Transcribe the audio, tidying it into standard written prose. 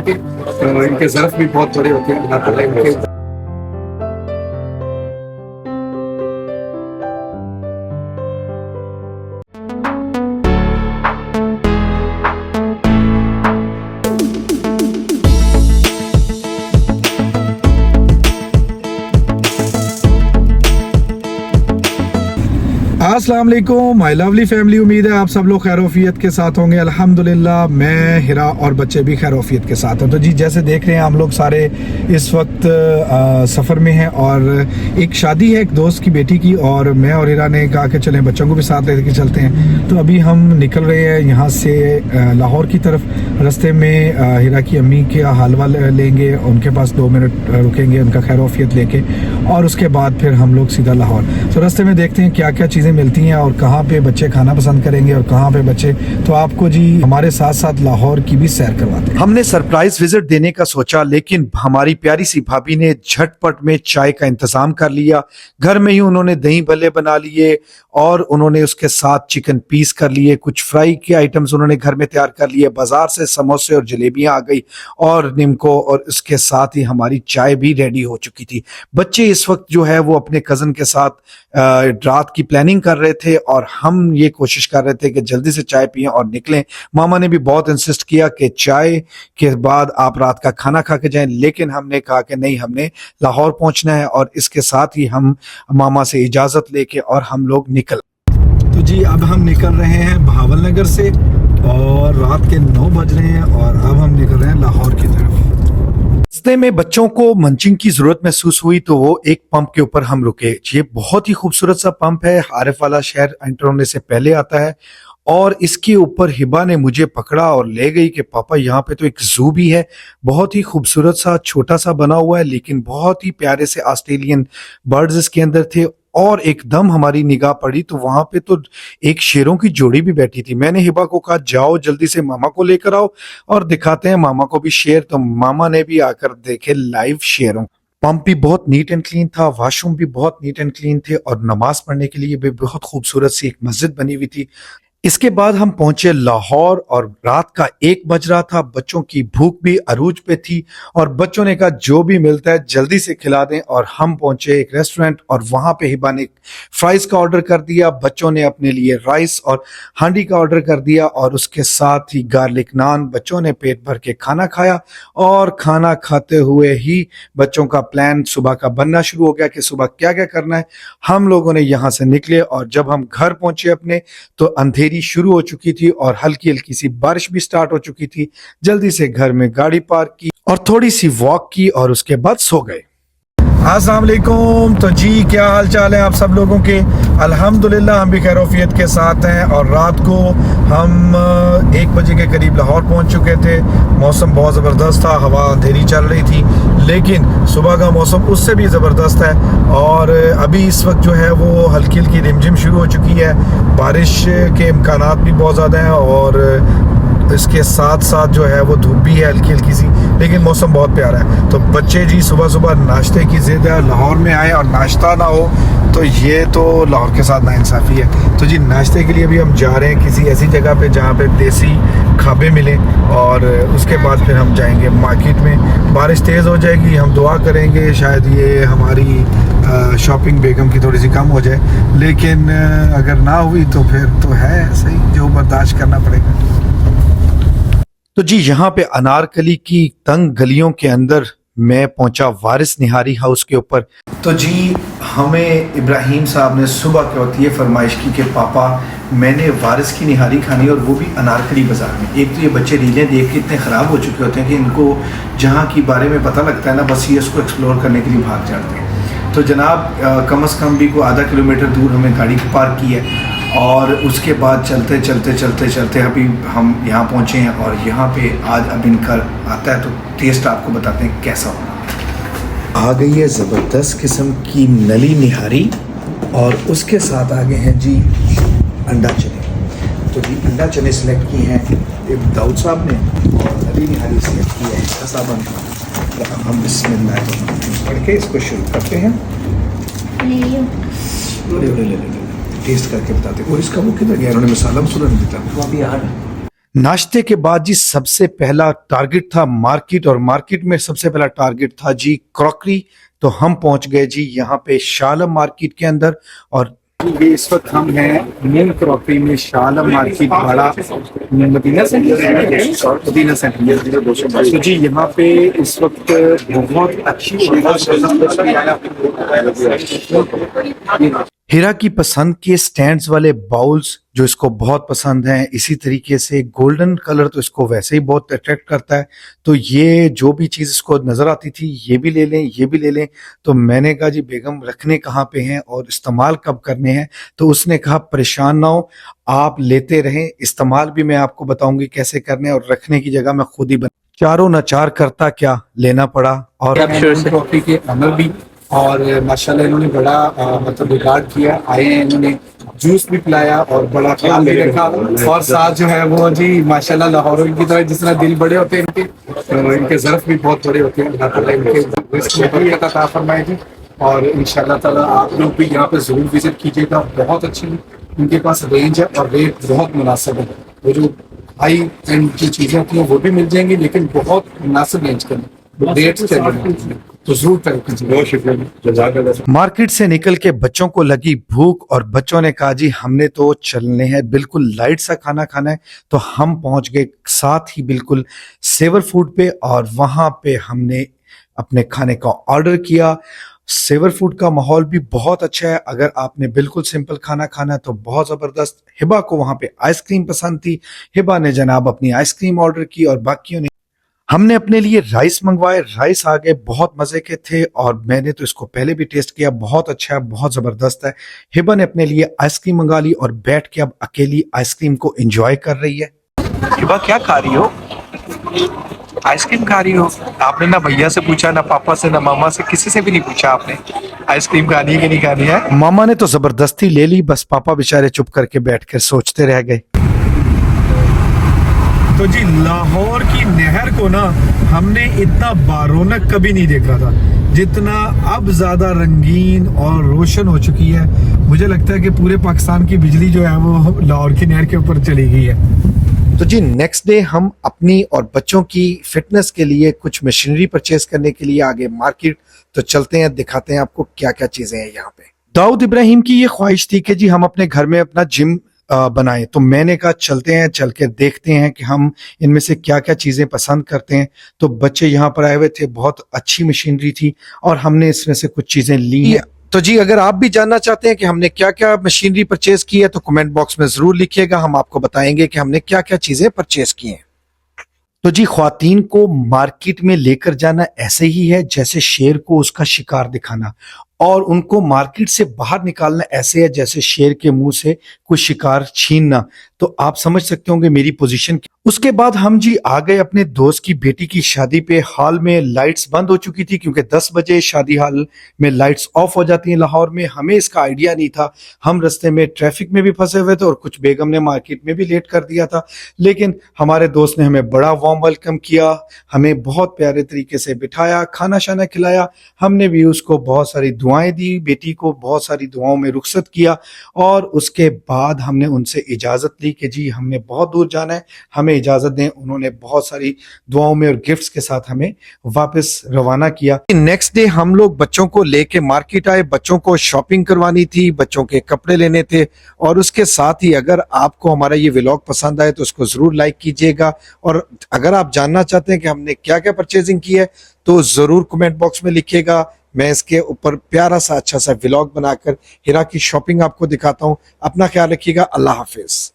के, तो इनके ज़र्फ भी बहुत बड़े होते हैं अल्लाह ताला इनके। अस्सलाम वालेकुम माय लवली फैमिली, उम्मीद है आप सब लोग खैरोफियत के साथ होंगे। अल्हम्दुलिल्लाह मैं, हिरा और बच्चे भी खैरोफियत के साथ हैं। तो जी जैसे देख रहे हैं हम लोग सारे इस वक्त सफ़र में हैं और एक शादी है एक दोस्त की बेटी की, और मैं और हिरा ने कहा कि चलें बच्चों को भी साथ लेके चलते हैं। तो अभी हम निकल रहे हैं यहाँ से लाहौर की तरफ। रास्ते में हिरा की अम्मी के हलवा लेंगे, उनके पास 2 मिनट रुकेंगे उनका खैरोफियत लेके, और उसके बाद फिर हम लोग सीधा लाहौर। तो रास्ते में देखते हैं क्या क्या चीज़ें मिलती हैं और कहाँ पे बच्चे खाना पसंद करेंगे और कहाँ पे बच्चे। तो आपको जी हमारे साथ साथ लाहौर की भी सैर करवाते हैं। हमने सरप्राइज विजिट देने का सोचा, लेकिन हमारी प्यारी सी भाभी ने झटपट में चाय का इंतजाम कर लिया। घर में ही उन्होंने दही भल्ले बना लिए और उन्होंने उसके साथ चिकन पीस कर लिए, कुछ फ्राई के आइटम्स उन्होंने घर में तैयार कर लिए। बाजार से समोसे और जलेबियां आ गई और निमको, और उसके साथ ही हमारी चाय भी रेडी हो चुकी थी। बच्चे इस वक्त जो है वो अपने कजन के साथ रात की प्लानिंग कर रहे थे और हम ये कोशिश कर रहे थे कि जल्दी से चाय पिएं और निकलें। मामा ने भी बहुत इंसिस्ट किया कि चाय के बाद आप रात का खाना खा के जाएं, लेकिन हमने कहा कि नहीं, हमने लाहौर पहुंचना है। और इसके साथ ही हम मामा से इजाजत लेके और हम लोग निकल। तो जी अब हम निकल रहे हैं बहावल नगर से और रात के 9 बज रहे हैं और अब हम निकल रहे हैं लाहौर की तरफ। रास्ते में बच्चों को मंचिंग की जरूरत महसूस हुई तो वो एक पंप के ऊपर हम रुके। ये बहुत ही खूबसूरत सा पंप है, आरिफ वाला शहर एंटर होने से पहले आता है। और इसके ऊपर हिबा ने मुझे पकड़ा और ले गई कि पापा यहाँ पे तो एक जू भी है, बहुत ही खूबसूरत सा छोटा सा बना हुआ है, लेकिन बहुत ही प्यारे से ऑस्ट्रेलियन बर्ड्स इसके अंदर थे। और एकदम हमारी निगाह पड़ी तो वहां पे तो एक शेरों की जोड़ी भी बैठी थी। मैंने हिबा को कहा जाओ जल्दी से मामा को लेकर आओ और दिखाते हैं मामा को भी शेर। तो मामा ने भी आकर देखे लाइव शेरों। पंप भी बहुत नीट एंड क्लीन था, वॉशरूम भी बहुत नीट एंड क्लीन थे और नमाज पढ़ने के लिए भी बहुत खूबसूरत सी एक मस्जिद बनी हुई थी। इसके बाद हम पहुंचे लाहौर और रात का 1 बज रहा था। बच्चों की भूख भी अरूज पे थी और बच्चों ने कहा जो भी मिलता है जल्दी से खिला दें। और हम पहुंचे एक रेस्टोरेंट और वहां पे हिबा ने फ्राइज का ऑर्डर कर दिया, बच्चों ने अपने लिए राइस और हांडी का ऑर्डर कर दिया और उसके साथ ही गार्लिक नान। बच्चों ने पेट भर के खाना खाया और खाना खाते हुए ही बच्चों का प्लान सुबह का बनना शुरू हो गया कि सुबह क्या क्या करना है। हम लोगों ने यहाँ से निकले और जब हम घर पहुंचे अपने तो अंधेरी शुरू हो चुकी थी और हल्की हल्की सी बारिश भी स्टार्ट हो चुकी थी। जल्दी से घर में गाड़ी पार्क की और थोड़ी सी वॉक की और उसके बाद सो गए। अस्सलाम वालेकुम। तो जी क्या हाल चाल है आप सब लोगों के? अल्हम्दुलिल्लाह हम भी खैरोफियत के साथ हैं और रात को हम 1 बजे के करीब लाहौर पहुंच चुके थे। मौसम बहुत ज़बरदस्त था, हवा अंधेरी चल रही थी, लेकिन सुबह का मौसम उससे भी ज़बरदस्त है। और अभी इस वक्त जो है वो हल्की हल्की रिमझिम शुरू हो चुकी है, बारिश के इम्कानात भी बहुत ज़्यादा हैं और इसके साथ साथ जो है वो धूप भी है हल्की हल्की सी, लेकिन मौसम बहुत प्यारा है। तो बच्चे जी सुबह सुबह नाश्ते की ज़िद है, लाहौर में आए और नाश्ता ना हो तो ये तो लाहौर के साथ नाइंसाफ़ी है। तो जी नाश्ते के लिए अभी हम जा रहे हैं किसी ऐसी जगह पे जहाँ पे देसी खाबे मिलें और उसके बाद फिर हम जाएंगे मार्केट में। बारिश तेज़ हो जाएगी, हम दुआ करेंगे शायद ये हमारी शॉपिंग बेगम की थोड़ी सी कम हो जाए, लेकिन अगर ना हुई तो फिर तो है सही, जो बर्दाश्त करना पड़ेगा। तो जी यहाँ पे अनारकली की तंग गलियों के अंदर मैं पहुंचा वारिस निहारी हाउस के ऊपर। तो जी हमें इब्राहिम साहब ने सुबह के वक्त ये फरमाइश की कि पापा मैंने वारिस की निहारी खानी और वो भी अनारकली बाज़ार में। एक तो ये बच्चे रीलें देख के इतने ख़राब हो चुके होते हैं कि इनको जहाँ की बारे में पता लगता है ना, बस ये उसको एक्सप्लोर करने के लिए भाग जाते हैं। तो जनाब कम से कम भी को आधा किलोमीटर दूर हमने गाड़ी पार्क की है और उसके बाद चलते चलते चलते चलते अभी हम यहाँ पहुँचे हैं और यहाँ पे आज अब इनका आता है तो टेस्ट आपको बताते हैं कैसा होगा। आ गई है ज़बरदस्त किस्म की नली निहारी और उसके साथ आ गए हैं जी अंडा चने। तो जी अंडा चने सेलेक्ट किए हैं दाऊद साहब ने और नली निहारी सेलेक्ट की है साहब ने। तो हम बिस्मिल्लाह पढ़ के इसको शुरू करते हैं। ले टेस्ट करके बताते। और इसका वो किधर गया, उन्होंने मसाला मसूला नहीं देता। नाश्ते के बाद जी सबसे पहला टारगेट था मार्केट, और मार्केट में सबसे पहला टारगेट था जी क्रॉकरी। तो हम पहुंच गए जी यहाँ पे शालम मार्केट के अंदर, और ये इस वक्त हम हैं मेन क्रॉकरी में शालम मार्केट, बड़ा मदीना सेंटर। तो जी यहाँ पे इस वक्त बहुत अच्छी हीरा की पसंद के स्टैंड्स वाले बाउल्स जो इसको बहुत पसंद हैं, इसी तरीके से गोल्डन कलर तो इसको वैसे ही बहुत अट्रैक्ट करता है। तो ये जो भी चीज़ इसको नज़र आती थी, ये भी ले लें, ये भी ले लें। तो मैंने कहा जी बेगम रखने कहाँ पे हैं और इस्तेमाल कब करने हैं? तो उसने कहा परेशान ना हो, आप लेते रहें, इस्तेमाल भी मैं आपको बताऊंगी कैसे करने, और रखने की जगह मैं खुद ही चारों नचार करता क्या लेना पड़ा। और कॉफी के अमल भी, और माशाल्लाह इन्होंने बड़ा मतलब रिगार्ड किया, आए हैं, इन्होंने जूस भी पिलाया और बड़ा ख्याल भी रखा। और साथ जो है वो जी माशाल्लाह लाहौर की तरह जिस तरह दिल बड़े होते हैं इनके, तो इनके ज़र्फ भी बहुत बड़े होते हैं। अल्लाह ताला इनके रिस्क में बरकत अता फरमाए जी। और इंशाल्लाह ताला आप लोग भी यहाँ पे ज़रूर विजिट कीजिएगा। बहुत अच्छी इनके पास रेंज है और रेट बहुत मुनासिब है। वो जो हाई एंड की चीज़ें होती हैं वो भी मिल जाएंगी, लेकिन बहुत मुनासिब रेंज के रेट तो जरूर ट्राई कीजिए। बहुत शुक्रिया। मार्केट से निकल के बच्चों को लगी भूख, और बच्चों ने कहा जी हमने तो चलने हैं, बिल्कुल लाइट सा खाना खाना है। तो हम पहुंच गए साथ ही बिल्कुल सेवर फूड पे, और वहां पे हमने अपने खाने का ऑर्डर किया। सेवर फूड का माहौल भी बहुत अच्छा है। अगर आपने बिल्कुल सिंपल खाना खाना है तो बहुत जबरदस्त। हिबा को वहां पे आइसक्रीम पसंद थी, हिबा ने जनाब अपनी आइसक्रीम ऑर्डर की, और बाकियों ने हमने अपने लिए राइस मंगवाए। राइस आ गए, बहुत मजे के थे, और मैंने तो इसको पहले भी टेस्ट किया, बहुत अच्छा है, बहुत जबरदस्त है। हिबा ने अपने लिए आइसक्रीम मंगा ली और बैठ के अब अकेली आइसक्रीम को एंजॉय कर रही है। हिबा क्या खा रही हो? आइसक्रीम खा रही हो? आपने ना भैया से पूछा, ना पापा से, ना मामा से, किसी से भी नहीं पूछा आपने आइसक्रीम खानी है कि नहीं खानी है? मामा ने तो जबरदस्ती ले ली, बस पापा बेचारे चुप करके बैठकर सोचते रह गए। तो जी लाहौर की नहर को ना हमने इतना बारौनक कभी नहीं देखा था जितना अब ज्यादा रंगीन और रोशन हो चुकी है। मुझे लगता है कि पूरे पाकिस्तान की बिजली जो है वो लाहौर की नहर के ऊपर चली गई है। तो जी नेक्स्ट डे हम अपनी और बच्चों की फिटनेस के लिए कुछ मशीनरी परचेज करने के लिए आगे मार्केट। तो चलते हैं, दिखाते हैं आपको क्या क्या चीजें हैं यहाँ पे। दाऊद इब्राहिम की ये ख्वाहिश थी कि जी हम अपने घर में अपना जिम बनाए। तो मैंने कहा चलते हैं, चल के देखते हैं कि हम इनमें से क्या क्या चीजें पसंद करते हैं। तो बच्चे यहाँ पर आए हुए थे, बहुत अच्छी मशीनरी थी और हमने इसमें से कुछ चीजें ली हैं। तो जी अगर आप भी जानना चाहते हैं कि हमने क्या क्या मशीनरी परचेज की है तो कमेंट बॉक्स में जरूर लिखिएगा, हम आपको बताएंगे कि हमने क्या क्या चीजें परचेज की हैं। तो जी ख्वातीन को मार्केट में लेकर जाना ऐसे ही है जैसे शेर को उसका शिकार दिखाना, और उनको मार्केट से बाहर निकालना ऐसे है जैसे शेर के मुंह से कुछ शिकार छीनना। तो आप समझ सकते होंगे मेरी पोजीशन। उसके बाद हम जी आ गए अपने दोस्त की बेटी की शादी पे। हॉल में लाइट्स बंद हो चुकी थी क्योंकि 10 बजे शादी हॉल में लाइट्स ऑफ हो जाती हैं लाहौर में। हमें इसका आइडिया नहीं था, हम रास्ते में ट्रैफिक में भी फंसे हुए थे और कुछ बेगम ने मार्केट में भी लेट कर दिया था। लेकिन हमारे दोस्त ने हमें बड़ा वार्म वेलकम किया, हमें बहुत प्यारे तरीके से बिठाया, खाना शाना खिलाया। हमने भी उसको बहुत सारी दुआएं दी, बेटी को बहुत सारी दुआओं में रुखसत किया, और उसके बाद हमने उनसे इजाजत ली कि जी हमने बहुत दूर जाना है, हमें इजाजत दें। उन्होंने बहुत सारी दुआओं में और गिफ्ट्स के साथ हमें वापस रवाना किया। नेक्स्ट डे हम लोग बच्चों को लेके मार्केट आए, बच्चों को शॉपिंग करवानी थी, बच्चों के कपड़े लेने थे। और उसके साथ ही अगर आपको हमारा ये व्लॉग पसंद आए तो उसको जरूर लाइक कीजिएगा, और अगर आप जानना चाहते हैं कि हमने क्या क्या परचेजिंग की है तो जरूर कमेंट बॉक्स में लिखिएगा। मैं इसके ऊपर प्यारा सा अच्छा सा व्लॉग बनाकर हिरा की शॉपिंग आपको दिखाता हूँ। अपना ख्याल रखिएगा, अल्लाह हाफिज।